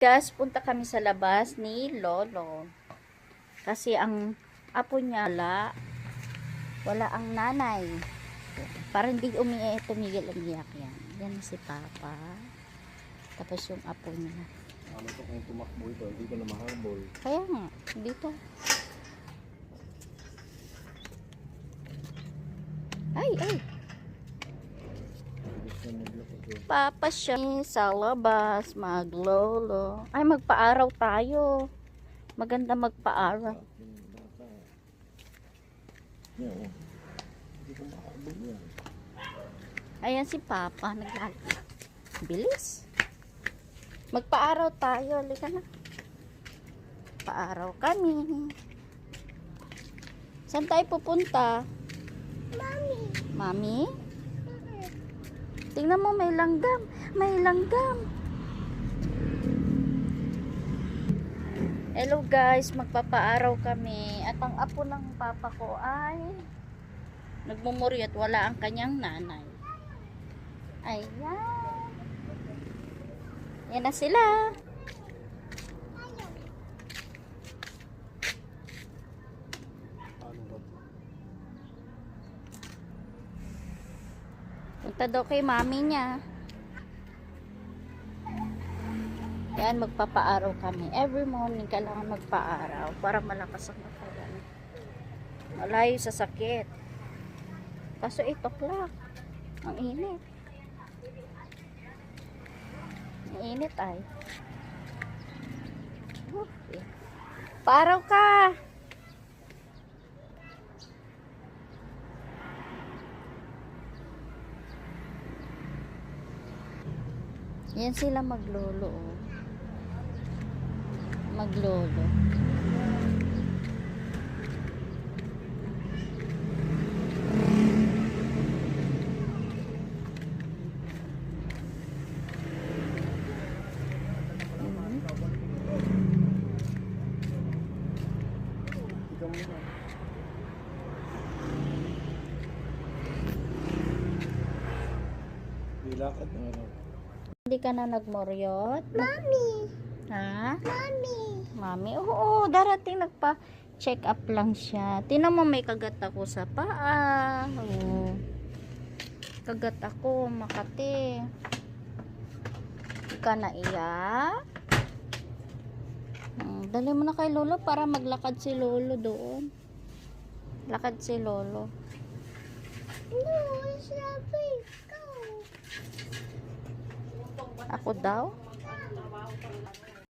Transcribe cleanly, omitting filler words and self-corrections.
Guys, punta kami sa labas ni Lolo. Kasi ang apo niya wala ang nanay. Para hindi tumigil ang iyak yan. Yan si Papa. Tapos yung apo niya. Ano to kung tumakbo ito, hindi ko na mahabol. Kaya nga, dito. Ay. Papa siya sa labas, maglolo. Ay, magpa-araw tayo. Maganda magpa-araw. Ayan si Papa, naglalakad. Bilis. Magpa-araw tayo, halika na. Pa-araw kami. Saan tayo pupunta? Mami? Tingnan mo, may langgam. May langgam. Hello guys, magpapaaraw kami. At ang apo ng papa ko ay nagmumuri at wala ang kanyang nanay. Ayan. Yan na sila. Punta daw kay mami niya. Yan, magpapaaraw kami. Every morning kailangan magpaaraw para malakas ang katawan. Malayo sa sakit. Kaso 8 o'clock. Ang init. Ang init ay. Okay. Paaraw ka! Yan sila maglolo. Oh. Maglolo. Dilakad na ano. Hindi ka na nagmoryot? Mami! Ha? Mami! Mami? Oo, darating nagpa-check up lang siya. Tingnan mo, may kagat ako sa paa. Oo. Kagat ako, Makati. Hindi ka na iyak? Dali mo na kay Lolo para maglakad si Lolo doon. Lakad si Lolo. No, sabi ko. Ako daw?